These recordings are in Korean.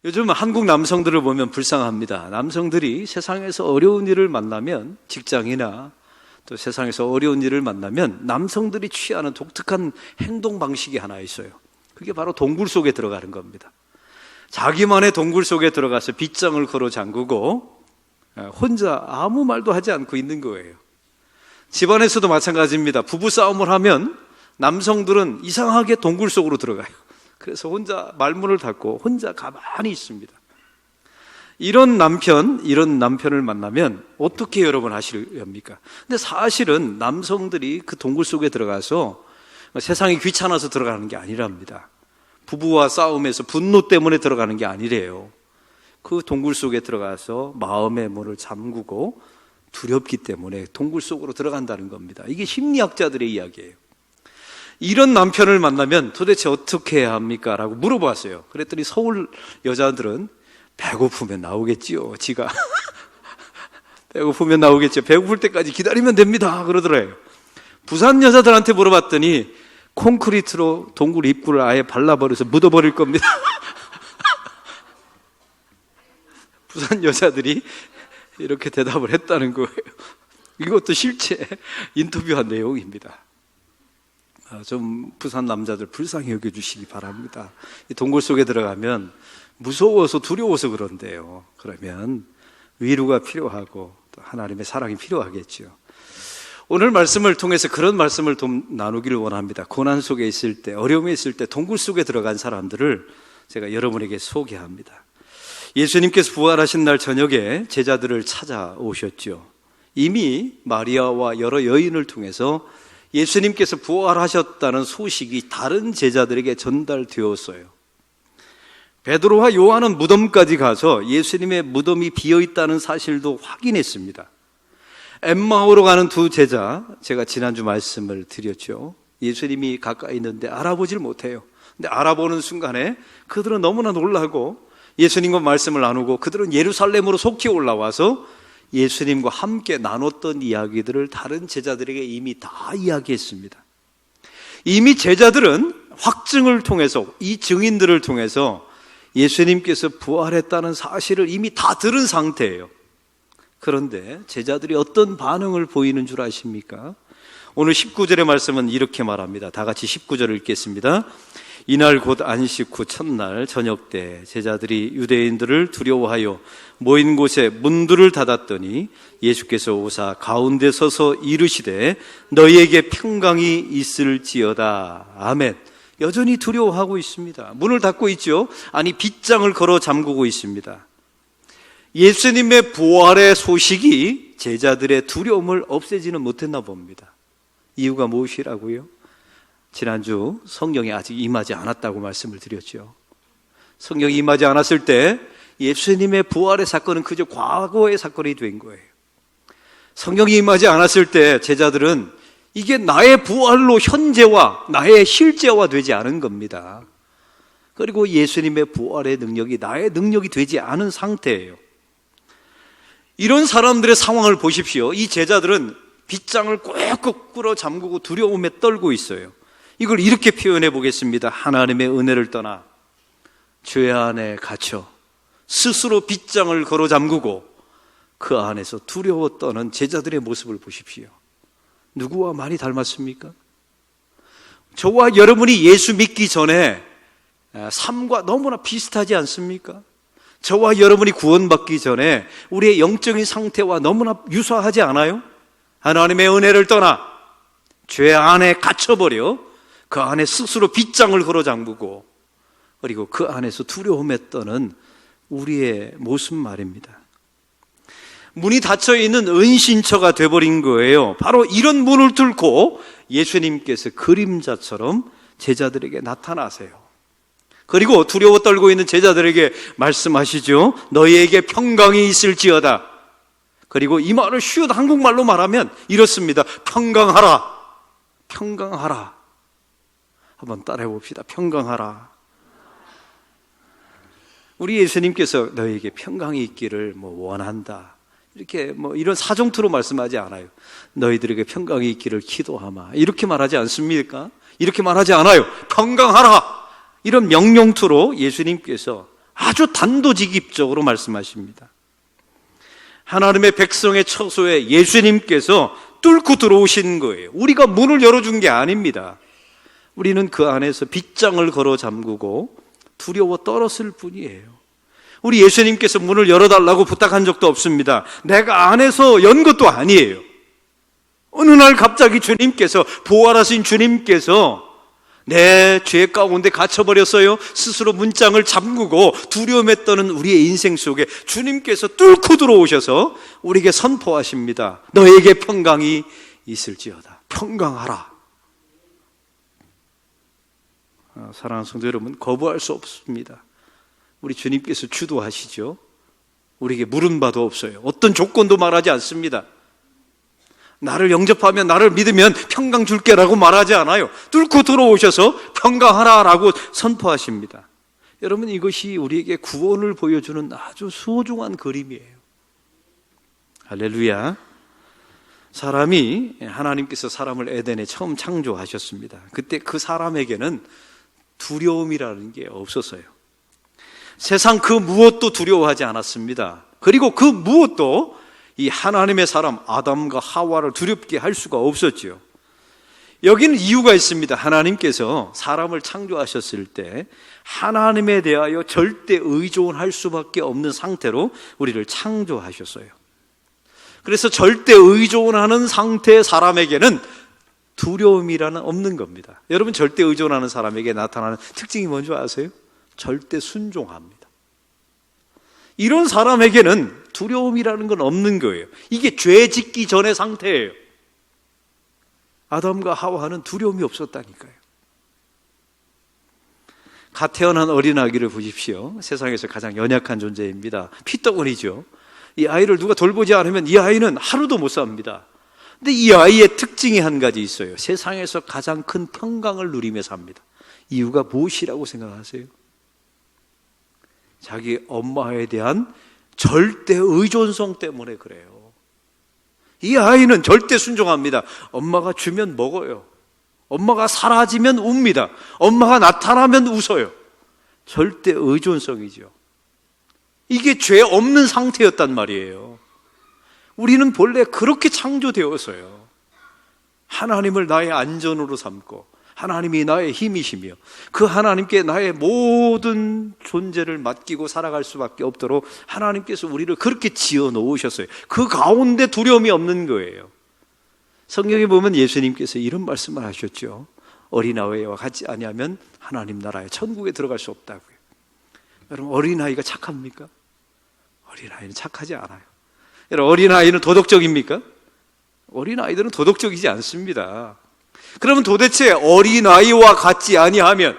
요즘 한국 남성들을 보면 불쌍합니다. 남성들이 세상에서 어려운 일을 만나면, 직장이나 또 세상에서 어려운 일을 만나면 남성들이 취하는 독특한 행동 방식이 하나 있어요. 그게 바로 동굴 속에 들어가는 겁니다. 자기만의 동굴 속에 들어가서 빗장을 걸어 잠그고 혼자 아무 말도 하지 않고 있는 거예요. 집안에서도 마찬가지입니다. 부부싸움을 하면 남성들은 이상하게 동굴 속으로 들어가요. 그래서 혼자 말문을 닫고 혼자 가만히 있습니다. 이런 남편을 만나면 어떻게 여러분 하시렵니까? 근데 사실은 남성들이 그 동굴 속에 들어가서 세상이 귀찮아서 들어가는 게 아니랍니다. 부부와 싸움에서 분노 때문에 들어가는 게 아니래요. 그 동굴 속에 들어가서 마음의 문을 잠그고 두렵기 때문에 동굴 속으로 들어간다는 겁니다. 이게 심리학자들의 이야기예요. 이런 남편을 만나면 도대체 어떻게 해야 합니까? 라고 물어봤어요. 그랬더니 서울 여자들은 배고프면 나오겠지요. 지가 배고프면 나오겠죠. 배고플 때까지 기다리면 됩니다. 그러더래요. 부산 여자들한테 물어봤더니 콘크리트로 동굴 입구를 아예 발라버려서 묻어버릴 겁니다. 부산 여자들이 이렇게 대답을 했다는 거예요. 이것도 실제 인터뷰한 내용입니다. 좀 부산 남자들 불쌍히 여겨주시기 바랍니다. 이 동굴 속에 들어가면 무서워서 두려워서 그런데요. 그러면 위로가 필요하고 또 하나님의 사랑이 필요하겠죠. 오늘 말씀을 통해서 그런 말씀을 좀 나누기를 원합니다. 고난 속에 있을 때, 어려움에 있을 때 동굴 속에 들어간 사람들을 제가 여러분에게 소개합니다. 예수님께서 부활하신 날 저녁에 제자들을 찾아오셨죠. 이미 마리아와 여러 여인을 통해서 예수님께서 부활하셨다는 소식이 다른 제자들에게 전달되었어요. 베드로와 요한은 무덤까지 가서 예수님의 무덤이 비어있다는 사실도 확인했습니다. 엠마오로 가는 두 제자, 제가 지난주 말씀을 드렸죠. 예수님이 가까이 있는데 알아보질 못해요. 근데 알아보는 순간에 그들은 너무나 놀라고 예수님과 말씀을 나누고 그들은 예루살렘으로 속히 올라와서 예수님과 함께 나눴던 이야기들을 다른 제자들에게 이미 다 이야기했습니다. 이미 제자들은 확증을 통해서, 이 증인들을 통해서 예수님께서 부활했다는 사실을 이미 다 들은 상태예요. 그런데 제자들이 어떤 반응을 보이는 줄 아십니까? 오늘 19절의 말씀은 이렇게 말합니다. 다 같이 19절을 읽겠습니다. 이날 곧 안식 후 첫날 저녁 때 제자들이 유대인들을 두려워하여 모인 곳에 문들을 닫았더니 예수께서 오사 가운데 서서 이르시되 너희에게 평강이 있을지어다. 아멘. 여전히 두려워하고 있습니다. 문을 닫고 있죠. 아니 빗장을 걸어 잠그고 있습니다. 예수님의 부활의 소식이 제자들의 두려움을 없애지는 못했나 봅니다. 이유가 무엇이라고요? 지난주 성령이 아직 임하지 않았다고 말씀을 드렸죠. 성령이 임하지 않았을 때 예수님의 부활의 사건은 그저 과거의 사건이 된 거예요. 성령이 임하지 않았을 때 제자들은 이게 나의 부활로 현재와 나의 실제화 되지 않은 겁니다. 그리고 예수님의 부활의 능력이 나의 능력이 되지 않은 상태예요. 이런 사람들의 상황을 보십시오. 이 제자들은 빗장을 꾹꾹 끌어 잠그고 두려움에 떨고 있어요. 이걸 이렇게 표현해 보겠습니다. 하나님의 은혜를 떠나 죄 안에 갇혀 스스로 빗장을 걸어 잠그고 그 안에서 두려워 떠는 제자들의 모습을 보십시오. 누구와 많이 닮았습니까? 저와 여러분이 예수 믿기 전에 삶과 너무나 비슷하지 않습니까? 저와 여러분이 구원받기 전에 우리의 영적인 상태와 너무나 유사하지 않아요? 하나님의 은혜를 떠나 죄 안에 갇혀버려 그 안에 스스로 빗장을 걸어 잠그고 그리고 그 안에서 두려움에 떠는 우리의 모습 말입니다. 문이 닫혀있는 은신처가 돼버린 거예요. 바로 이런 문을 뚫고 예수님께서 그림자처럼 제자들에게 나타나세요. 그리고 두려워 떨고 있는 제자들에게 말씀하시죠. 너희에게 평강이 있을지어다. 그리고 이 말을 쉬운 한국말로 말하면 이렇습니다. 평강하라. 평강하라. 한번 따라해 봅시다. 평강하라. 우리 예수님께서 너희에게 평강이 있기를 원한다. 이렇게 이런 사정투로 말씀하지 않아요. 너희들에게 평강이 있기를 기도하마. 이렇게 말하지 않습니까? 이렇게 말하지 않아요. 평강하라. 이런 명령투로 예수님께서 아주 단도직입적으로 말씀하십니다. 하나님의 백성의 처소에 예수님께서 뚫고 들어오신 거예요. 우리가 문을 열어준 게 아닙니다. 우리는 그 안에서 빗장을 걸어 잠그고 두려워 떨었을 뿐이에요. 우리 예수님께서 문을 열어달라고 부탁한 적도 없습니다. 내가 안에서 연 것도 아니에요. 어느 날 갑자기 주님께서, 부활하신 주님께서 내 죄 가운데 갇혀버렸어요. 스스로 문장을 잠그고 두려움에 떠는 우리의 인생 속에 주님께서 뚫고 들어오셔서 우리에게 선포하십니다. 너에게 평강이 있을지어다. 평강하라. 사랑하는 성도 여러분, 거부할 수 없습니다. 우리 주님께서 주도하시죠. 우리에게 물은 바도 없어요. 어떤 조건도 말하지 않습니다. 나를 영접하면, 나를 믿으면 평강 줄게라고 말하지 않아요. 뚫고 들어오셔서 평강하라라고 선포하십니다. 여러분, 이것이 우리에게 구원을 보여주는 아주 소중한 그림이에요. 할렐루야. 사람이, 하나님께서 사람을 에덴에 처음 창조하셨습니다. 그때 그 사람에게는 두려움이라는 게 없었어요. 세상 그 무엇도 두려워하지 않았습니다. 그리고 그 무엇도 이 하나님의 사람 아담과 하와를 두렵게 할 수가 없었죠. 여기는 이유가 있습니다. 하나님께서 사람을 창조하셨을 때 하나님에 대하여 절대 의존할 수밖에 없는 상태로 우리를 창조하셨어요. 그래서 절대 의존하는 상태의 사람에게는 두려움이라는 없는 겁니다. 여러분, 절대 의존하는 사람에게 나타나는 특징이 뭔지 아세요? 절대 순종합니다. 이런 사람에게는 두려움이라는 건 없는 거예요. 이게 죄 짓기 전의 상태예요. 아담과 하와는 두려움이 없었다니까요. 갓 태어난 어린아기를 보십시오. 세상에서 가장 연약한 존재입니다. 피덩어리죠. 이 아이를 누가 돌보지 않으면 이 아이는 하루도 못 삽니다. 근데 이 아이의 특징이 한 가지 있어요. 세상에서 가장 큰 평강을 누리며 삽니다. 이유가 무엇이라고 생각하세요? 자기 엄마에 대한 절대 의존성 때문에 그래요. 이 아이는 절대 순종합니다. 엄마가 주면 먹어요. 엄마가 사라지면 웁니다. 엄마가 나타나면 웃어요. 절대 의존성이죠. 이게 죄 없는 상태였단 말이에요. 우리는 본래 그렇게 창조되었어요. 하나님을 나의 안전으로 삼고 하나님이 나의 힘이시며 그 하나님께 나의 모든 존재를 맡기고 살아갈 수밖에 없도록 하나님께서 우리를 그렇게 지어 놓으셨어요. 그 가운데 두려움이 없는 거예요. 성경에 보면 예수님께서 이런 말씀을 하셨죠. 어린아이와 같지 아니하면 하나님 나라에 천국에 들어갈 수 없다고요. 여러분, 어린아이가 착합니까? 어린아이는 착하지 않아요. 여러분, 어린아이는 도덕적입니까? 어린아이들은 도덕적이지 않습니다. 그러면 도대체 어린아이와 같지 아니하면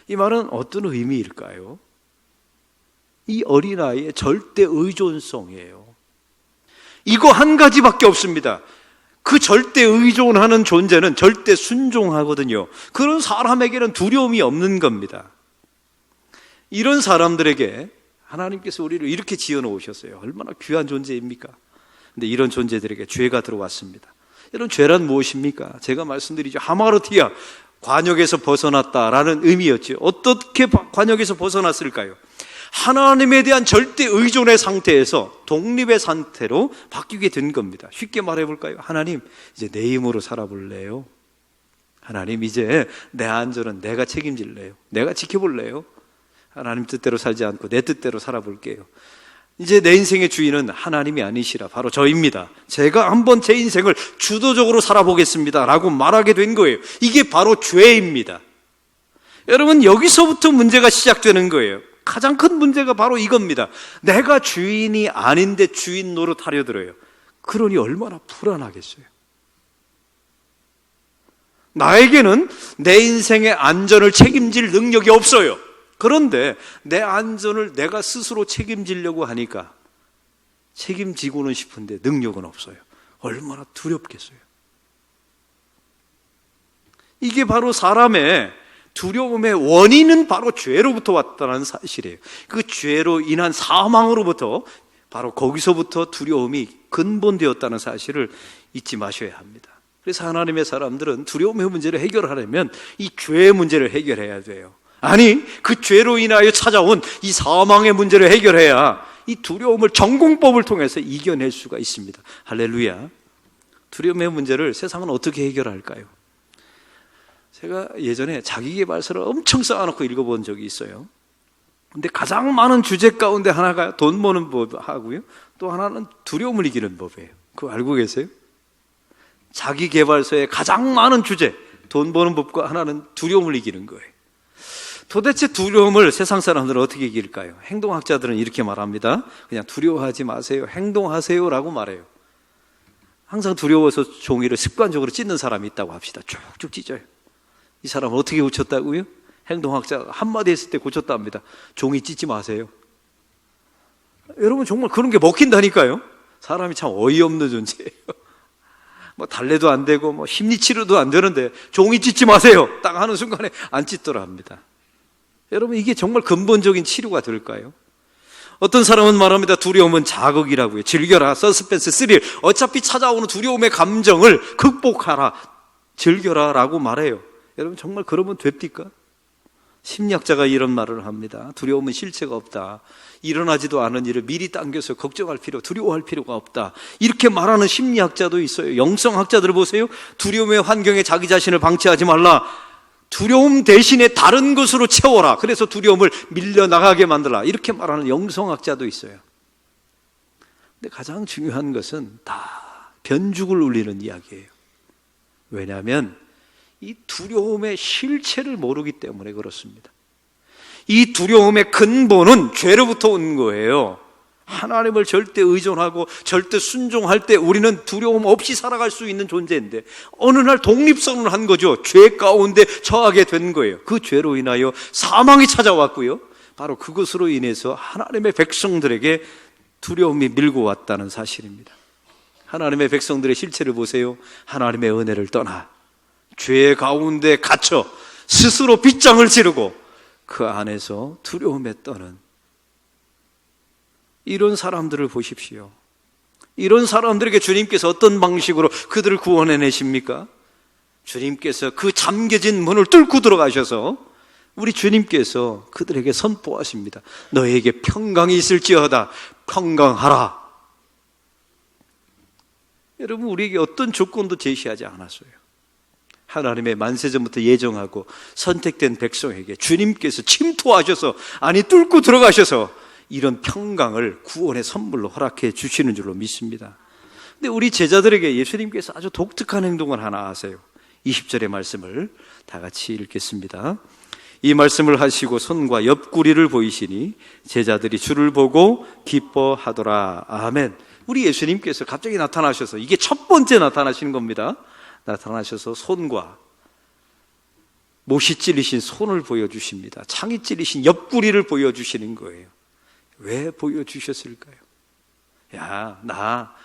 이 말은 어떤 의미일까요? 이 어린아이의 절대 의존성이에요. 이거 한 가지밖에 없습니다. 그 절대 의존하는 존재는 절대 순종하거든요. 그런 사람에게는 두려움이 없는 겁니다. 이런 사람들에게 하나님께서 우리를 이렇게 지어 놓으셨어요. 얼마나 귀한 존재입니까? 근데 이런 존재들에게 죄가 들어왔습니다. 여러분, 죄란 무엇입니까? 제가 말씀드리죠. 하마르티아, 관역에서 벗어났다라는 의미였죠. 어떻게 관역에서 벗어났을까요? 하나님에 대한 절대 의존의 상태에서 독립의 상태로 바뀌게 된 겁니다. 쉽게 말해볼까요? 하나님, 이제 내 힘으로 살아볼래요? 하나님, 이제 내 안전은 내가 책임질래요? 내가 지켜볼래요? 하나님 뜻대로 살지 않고 내 뜻대로 살아볼게요. 이제 내 인생의 주인은 하나님이 아니시라 바로 저입니다. 제가 한번 제 인생을 주도적으로 살아보겠습니다 라고 말하게 된 거예요. 이게 바로 죄입니다. 여러분, 여기서부터 문제가 시작되는 거예요. 가장 큰 문제가 바로 이겁니다. 내가 주인이 아닌데 주인 노릇하려 들어요. 그러니 얼마나 불안하겠어요. 나에게는 내 인생의 안전을 책임질 능력이 없어요. 그런데 내 안전을 내가 스스로 책임지려고 하니까 책임지고는 싶은데 능력은 없어요. 얼마나 두렵겠어요. 이게 바로 사람의 두려움의 원인은 바로 죄로부터 왔다는 사실이에요. 그 죄로 인한 사망으로부터 바로 거기서부터 두려움이 근본되었다는 사실을 잊지 마셔야 합니다. 그래서 하나님의 사람들은 두려움의 문제를 해결하려면 이 죄의 문제를 해결해야 돼요. 아니, 그 죄로 인하여 찾아온 이 사망의 문제를 해결해야 이 두려움을 전공법을 통해서 이겨낼 수가 있습니다. 할렐루야. 두려움의 문제를 세상은 어떻게 해결할까요? 제가 예전에 자기계발서를 엄청 쌓아놓고 읽어본 적이 있어요. 근데 가장 많은 주제 가운데 하나가 돈 버는 법하고요, 또 하나는 두려움을 이기는 법이에요. 그거 알고 계세요? 자기계발서의 가장 많은 주제, 돈 버는 법과 하나는 두려움을 이기는 거예요. 도대체 두려움을 세상 사람들은 어떻게 이길까요? 행동학자들은 이렇게 말합니다. 그냥 두려워하지 마세요, 행동하세요 라고 말해요. 항상 두려워서 종이를 습관적으로 찢는 사람이 있다고 합시다. 쭉쭉 찢어요. 이 사람은 어떻게 고쳤다고요? 행동학자가 한마디 했을 때 고쳤답니다. 종이 찢지 마세요. 여러분, 정말 그런 게 먹힌다니까요. 사람이 참 어이없는 존재예요. 뭐 달래도 안 되고 뭐 심리치료도 안 되는데 종이 찢지 마세요 딱 하는 순간에 안 찢더라 합니다. 여러분, 이게 정말 근본적인 치료가 될까요? 어떤 사람은 말합니다. 두려움은 자극이라고요. 즐겨라, 서스펜스, 스릴, 어차피 찾아오는 두려움의 감정을 극복하라, 즐겨라 라고 말해요. 여러분, 정말 그러면 됩니까? 심리학자가 이런 말을 합니다. 두려움은 실체가 없다. 일어나지도 않은 일을 미리 당겨서 걱정할 두려워할 필요가 없다. 이렇게 말하는 심리학자도 있어요. 영성학자들 보세요. 두려움의 환경에 자기 자신을 방치하지 말라. 두려움 대신에 다른 것으로 채워라. 그래서 두려움을 밀려나가게 만들라. 이렇게 말하는 영성학자도 있어요. 근데 가장 중요한 것은 다 변죽을 울리는 이야기예요. 왜냐하면 이 두려움의 실체를 모르기 때문에 그렇습니다. 이 두려움의 근본은 죄로부터 온 거예요. 하나님을 절대 의존하고 절대 순종할 때 우리는 두려움 없이 살아갈 수 있는 존재인데 어느 날 독립선언을 한 거죠. 죄 가운데 처하게 된 거예요. 그 죄로 인하여 사망이 찾아왔고요, 바로 그것으로 인해서 하나님의 백성들에게 두려움이 밀고 왔다는 사실입니다. 하나님의 백성들의 실체를 보세요. 하나님의 은혜를 떠나 죄 가운데 갇혀 스스로 빗장을 지르고 그 안에서 두려움에 떠는 이런 사람들을 보십시오. 이런 사람들에게 주님께서 어떤 방식으로 그들을 구원해내십니까? 주님께서 그 잠겨진 문을 뚫고 들어가셔서 우리 주님께서 그들에게 선포하십니다. 너에게 평강이 있을지어다. 평강하라. 여러분, 우리에게 어떤 조건도 제시하지 않았어요. 하나님의 만세전부터 예정하고 선택된 백성에게 주님께서 침투하셔서, 아니 뚫고 들어가셔서 이런 평강을 구원의 선물로 허락해 주시는 줄로 믿습니다. 근데 우리 제자들에게 예수님께서 아주 독특한 행동을 하나 하세요. 20절의 말씀을 다 같이 읽겠습니다. 이 말씀을 하시고 손과 옆구리를 보이시니 제자들이 주를 보고 기뻐하더라. 아멘. 우리 예수님께서 갑자기 나타나셔서, 이게 첫 번째 나타나시는 겁니다. 나타나셔서 손과 못이 찔리신 손을 보여주십니다. 창이 찔리신 옆구리를 보여주시는 거예요. 왜 보여주셨을까요? 야, 나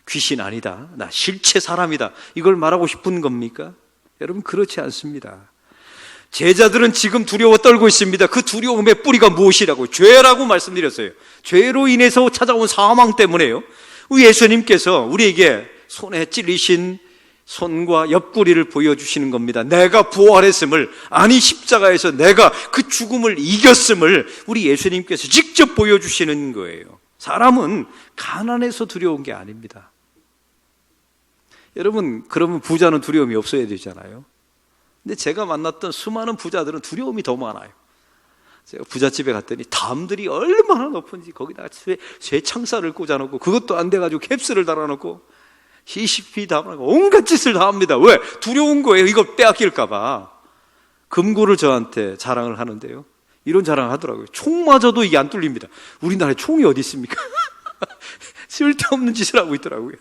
귀신 아니다, 나 실체 사람이다, 이걸 말하고 싶은 겁니까? 여러분, 그렇지 않습니다. 제자들은 지금 두려워 떨고 있습니다. 그 두려움의 뿌리가 무엇이라고? 죄라고 말씀드렸어요. 죄로 인해서 찾아온 사망 때문에요. 우리 예수님께서 우리에게 손에 찔리신 손과 옆구리를 보여주시는 겁니다. 내가 부활했음을, 아니 십자가에서 내가 그 죽음을 이겼음을 우리 예수님께서 직접 보여주시는 거예요. 사람은 가난해서 두려운 게 아닙니다. 여러분, 그러면 부자는 두려움이 없어야 되잖아요. 근데 제가 만났던 수많은 부자들은 두려움이 더 많아요. 제가 부잣집에 갔더니 담들이 얼마나 높은지 거기다가 쇠 창살을 꽂아놓고, 그것도 안 돼가지고 캡스를 달아놓고 CCP 담아놓고 온갖 짓을 다 합니다. 왜? 두려운 거예요. 이거 빼앗길까봐. 금고를 저한테 자랑을 하는데요, 이런 자랑을 하더라고요. 총 맞아도 이게 안 뚫립니다. 우리나라에 총이 어디 있습니까? 쓸데없는 짓을 하고 있더라고요.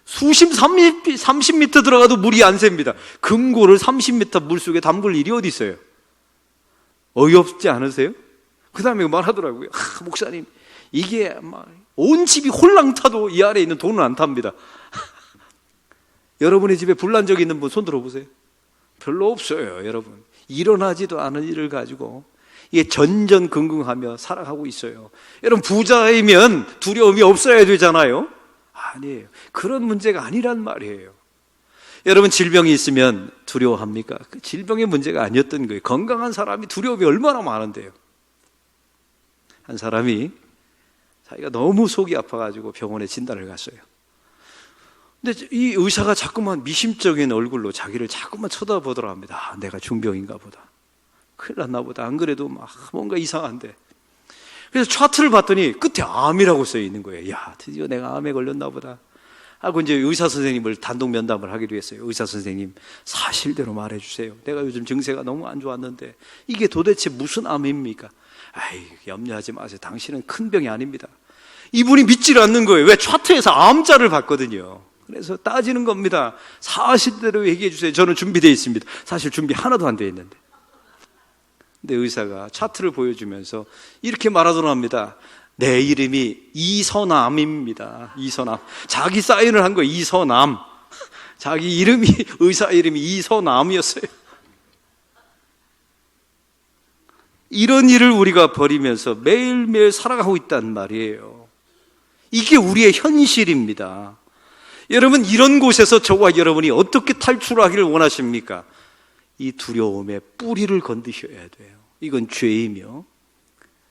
수심 30m 들어가도 물이 안 셉니다. 금고를 30m 물속에 담글 일이 어디 있어요? 어이없지 않으세요? 그 다음에 말하더라고요. 목사님, 이게 온 집이 홀랑 타도 이 안에 있는 돈은 안 탑니다. 여러분의 집에 불난 적 있는 분 손 들어보세요. 별로 없어요. 여러분, 일어나지도 않은 일을 가지고 이게 전전긍긍하며 살아가고 있어요. 여러분, 부자이면 두려움이 없어야 되잖아요. 아니에요. 그런 문제가 아니란 말이에요. 여러분, 질병이 있으면 두려워합니까? 그 질병의 문제가 아니었던 거예요. 건강한 사람이 두려움이 얼마나 많은데요. 한 사람이 자기가 너무 속이 아파가지고 병원에 진단을 갔어요. 근데 이 의사가 자꾸만 미심적인 얼굴로 자기를 자꾸만 쳐다보더라 합니다. 아, 내가 중병인가 보다. 큰일 났나 보다. 안 그래도 막 뭔가 이상한데. 그래서 차트를 봤더니 끝에 암이라고 써 있는 거예요. 야, 드디어 내가 암에 걸렸나 보다 하고 이제 의사 선생님을 단독 면담을 하기로 했어요. 의사 선생님, 사실대로 말해주세요. 내가 요즘 증세가 너무 안 좋았는데 이게 도대체 무슨 암입니까? 아이, 염려하지 마세요. 당신은 큰 병이 아닙니다. 이분이 믿지를 않는 거예요. 왜? 차트에서 암자를 봤거든요. 그래서 따지는 겁니다. 사실대로 얘기해 주세요. 저는 준비되어 있습니다. 사실 준비 하나도 안 되어 있는데. 근데 의사가 차트를 보여주면서 이렇게 말하더라 합니다. 내 이름이 이서남입니다. 이서남. 자기 사인을 한 거예요. 이서남. 자기 이름이, 의사 이름이 이서남이었어요. 이런 일을 우리가 벌이면서 매일매일 살아가고 있단 말이에요. 이게 우리의 현실입니다. 여러분, 이런 곳에서 저와 여러분이 어떻게 탈출하기를 원하십니까? 이 두려움의 뿌리를 건드셔야 돼요. 이건 죄이며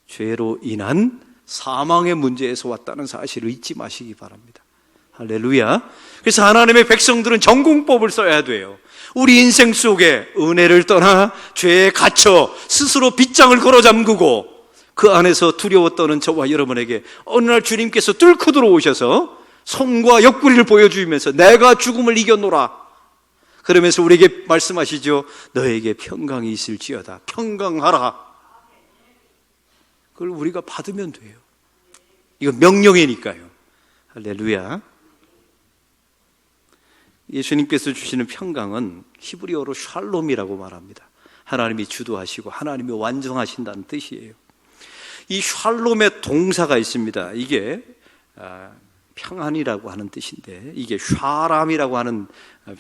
죄로 인한 사망의 문제에서 왔다는 사실을 잊지 마시기 바랍니다. 할렐루야. 그래서 하나님의 백성들은 전공법을 써야 돼요. 우리 인생 속에 은혜를 떠나 죄에 갇혀 스스로 빗장을 걸어 잠그고 그 안에서 두려워 떠는 저와 여러분에게 어느 날 주님께서 뚫고 들어오셔서 손과 옆구리를 보여주면서 내가 죽음을 이겨노라 그러면서 우리에게 말씀하시죠. 너에게 평강이 있을지어다. 평강하라. 그걸 우리가 받으면 돼요. 이건 명령이니까요. 할렐루야. 예수님께서 주시는 평강은 히브리어로 샬롬이라고 말합니다. 하나님이 주도하시고 하나님이 완성하신다는 뜻이에요. 이 샬롬의 동사가 있습니다. 이게 평안이라고 하는 뜻인데 이게 샤람이라고 하는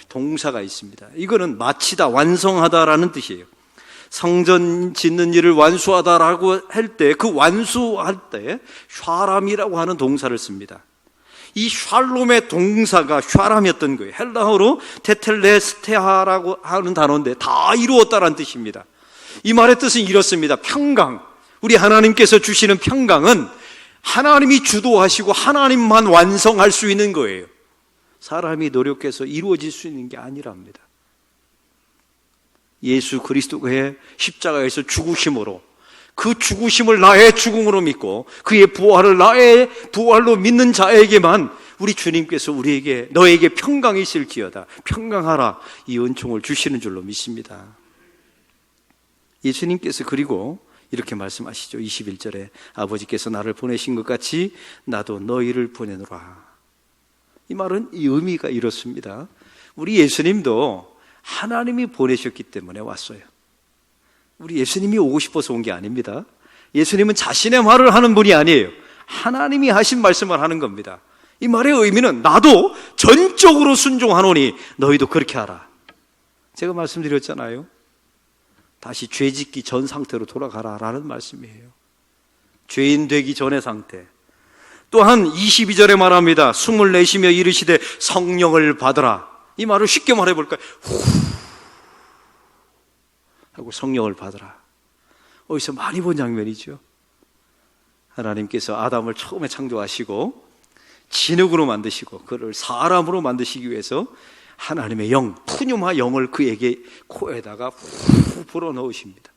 동사가 있습니다. 이거는 마치다, 완성하다라는 뜻이에요. 성전 짓는 일을 완수하다라고 할 때 그 완수할 때 샤람이라고 하는 동사를 씁니다. 이 샬롬의 동사가 샤람이었던 거예요. 헬라어로 테텔레스테하라고 하는 단어인데 다 이루었다라는 뜻입니다. 이 말의 뜻은 이렇습니다. 평강, 우리 하나님께서 주시는 평강은 하나님이 주도하시고 하나님만 완성할 수 있는 거예요. 사람이 노력해서 이루어질 수 있는 게 아니랍니다. 예수 그리스도의 십자가에서 죽으심으로 그 죽으심을 나의 죽음으로 믿고 그의 부활을 나의 부활로 믿는 자에게만 우리 주님께서 우리에게 너에게 평강이 있을지어다. 평강하라. 이 은총을 주시는 줄로 믿습니다. 예수님께서 그리고 이렇게 말씀하시죠. 21절에 아버지께서 나를 보내신 것 같이 나도 너희를 보내노라. 이 말은 이 의미가 이렇습니다. 우리 예수님도 하나님이 보내셨기 때문에 왔어요. 우리 예수님이 오고 싶어서 온 게 아닙니다. 예수님은 자신의 말을 하는 분이 아니에요. 하나님이 하신 말씀을 하는 겁니다. 이 말의 의미는 나도 전적으로 순종하노니 너희도 그렇게 하라. 제가 말씀드렸잖아요. 다시 죄짓기 전 상태로 돌아가라라는 말씀이에요. 죄인 되기 전의 상태. 또한 22절에 말합니다. 숨을 내쉬며 이르시되 성령을 받으라. 이 말을 쉽게 말해볼까요? 하고 성령을 받으라. 어디서 많이 본 장면이죠. 하나님께서 아담을 처음에 창조하시고 진흙으로 만드시고 그를 사람으로 만드시기 위해서 하나님의 영, 푸뉴마 영을 그에게 코에다가 후 불어넣으십니다.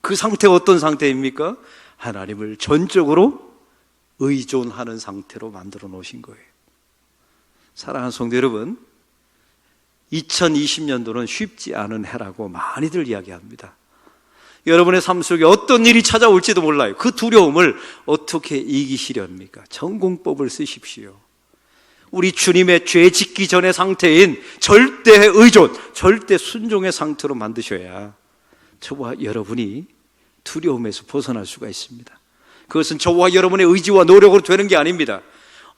그 상태가 어떤 상태입니까? 하나님을 전적으로 의존하는 상태로 만들어 놓으신 거예요. 사랑하는 성도 여러분, 2020년도는 쉽지 않은 해라고 많이들 이야기합니다. 여러분의 삶 속에 어떤 일이 찾아올지도 몰라요. 그 두려움을 어떻게 이기시렵니까? 전공법을 쓰십시오. 우리 주님의 죄 짓기 전의 상태인 절대 의존, 절대 순종의 상태로 만드셔야 저와 여러분이 두려움에서 벗어날 수가 있습니다. 그것은 저와 여러분의 의지와 노력으로 되는 게 아닙니다.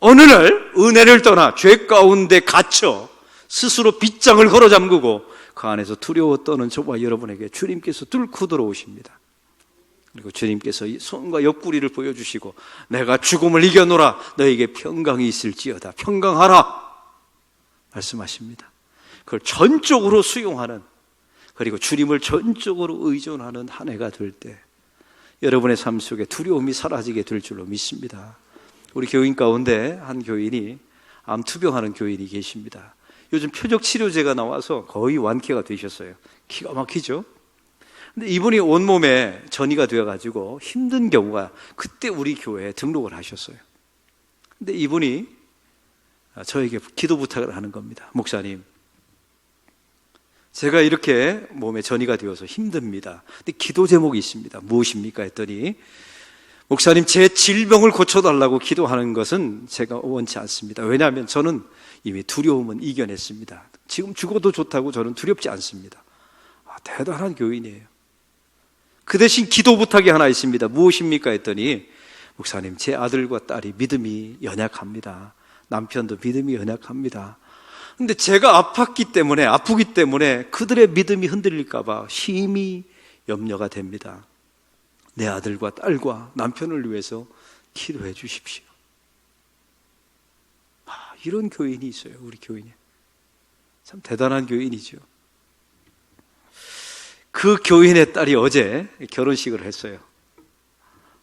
어느 날 은혜를 떠나 죄 가운데 갇혀 스스로 빗장을 걸어 잠그고 그 안에서 두려워 떠는 저와 여러분에게 주님께서 뚫고 들어오십니다. 그리고 주님께서 손과 옆구리를 보여주시고 내가 죽음을 이겨노라. 너에게 평강이 있을지어다. 평강하라. 말씀하십니다. 그걸 전적으로 수용하는, 그리고 주님을 전적으로 의존하는 한 해가 될 때 여러분의 삶 속에 두려움이 사라지게 될 줄로 믿습니다. 우리 교인 가운데 한 교인이 암 투병하는 교인이 계십니다. 요즘 표적 치료제가 나와서 거의 완쾌가 되셨어요. 기가 막히죠? 근데 이분이 온몸에 전이가 되어가지고 힘든 경우가, 그때 우리 교회에 등록을 하셨어요. 근데 이분이 저에게 기도 부탁을 하는 겁니다. 목사님, 제가 이렇게 몸에 전이가 되어서 힘듭니다. 근데 기도 제목이 있습니다. 무엇입니까? 했더니, 목사님, 제 질병을 고쳐달라고 기도하는 것은 제가 원치 않습니다. 왜냐하면 저는 이미 두려움은 이겨냈습니다. 지금 죽어도 좋다고 저는 두렵지 않습니다. 대단한 교인이에요. 그 대신 기도 부탁이 하나 있습니다. 무엇입니까? 했더니, 목사님, 제 아들과 딸이 믿음이 연약합니다. 남편도 믿음이 연약합니다. 근데 제가 아프기 때문에 그들의 믿음이 흔들릴까봐 심히 염려가 됩니다. 내 아들과 딸과 남편을 위해서 기도해 주십시오. 이런 교인이 있어요. 우리 교인이 참 대단한 교인이죠. 그 교인의 딸이 어제 결혼식을 했어요.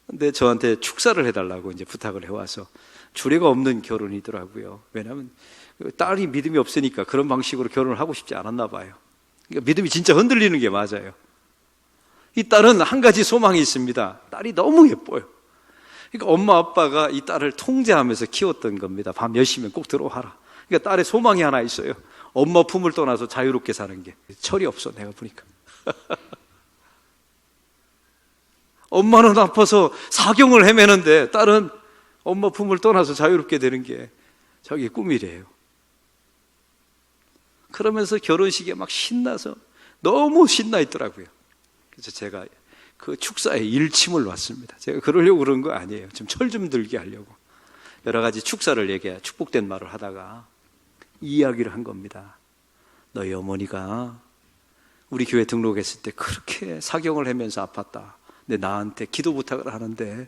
근데 저한테 축사를 해달라고 이제 부탁을 해와서, 주례가 없는 결혼이더라고요. 왜냐하면 딸이 믿음이 없으니까 그런 방식으로 결혼을 하고 싶지 않았나 봐요. 그러니까 믿음이 진짜 흔들리는 게 맞아요. 이 딸은 한 가지 소망이 있습니다. 딸이 너무 예뻐요. 그러니까 엄마 아빠가 이 딸을 통제하면서 키웠던 겁니다. 밤 10시면 꼭 들어와라. 그러니까 딸의 소망이 하나 있어요. 엄마 품을 떠나서 자유롭게 사는 게. 철이 없어, 내가 보니까. 엄마는 아파서 사경을 헤매는데 딸은 엄마 품을 떠나서 자유롭게 되는 게 자기 꿈이래요. 그러면서 결혼식에 막 신나서 너무 신나 있더라고요. 그래서 제가 그 축사에 일침을 놨습니다. 제가 그러려고 그런 거 아니에요. 좀 철 좀 들게 하려고. 여러 가지 축사를 얘기해, 축복된 말을 하다가 이야기를 한 겁니다. 너희 어머니가 우리 교회 등록했을 때 그렇게 사경을 하면서 아팠다. 근데 나한테 기도 부탁을 하는데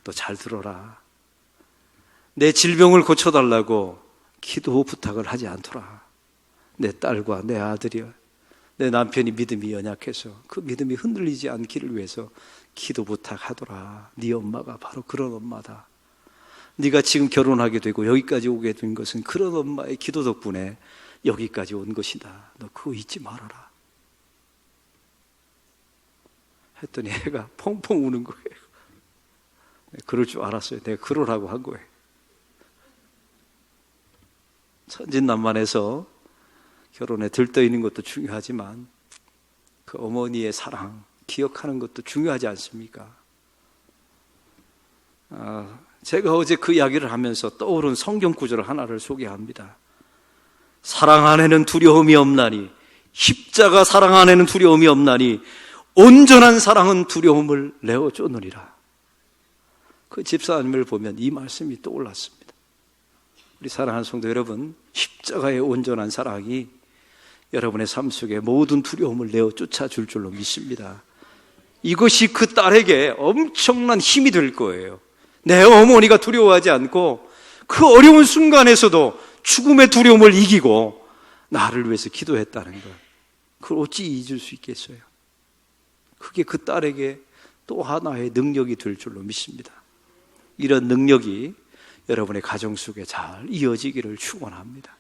너 잘 들어라. 내 질병을 고쳐달라고 기도 부탁을 하지 않더라. 내 딸과 내 아들이, 내 남편이 믿음이 연약해서 그 믿음이 흔들리지 않기를 위해서 기도 부탁하더라. 네 엄마가 바로 그런 엄마다. 네가 지금 결혼하게 되고 여기까지 오게 된 것은 그런 엄마의 기도 덕분에 여기까지 온 것이다. 너 그거 잊지 말아라. 했더니 애가 펑펑 우는 거예요. 그럴 줄 알았어요. 내가 그러라고 한 거예요. 천진난만해서 결혼에 들떠있는 것도 중요하지만 그 어머니의 사랑 기억하는 것도 중요하지 않습니까? 제가 어제 그 이야기를 하면서 떠오른 성경 구절 하나를 소개합니다. 사랑 안에는 두려움이 없나니, 십자가 사랑 안에는 두려움이 없나니 온전한 사랑은 두려움을 내어 쫓느니라. 그 집사님을 보면 이 말씀이 떠올랐습니다. 우리 사랑하는 성도 여러분, 십자가의 온전한 사랑이 여러분의 삶 속에 모든 두려움을 내어 쫓아줄 줄로 믿습니다. 이것이 그 딸에게 엄청난 힘이 될 거예요. 내 어머니가 두려워하지 않고 그 어려운 순간에서도 죽음의 두려움을 이기고 나를 위해서 기도했다는 것, 그걸 어찌 잊을 수 있겠어요? 그게 그 딸에게 또 하나의 능력이 될 줄로 믿습니다. 이런 능력이 여러분의 가정 속에 잘 이어지기를 축원합니다.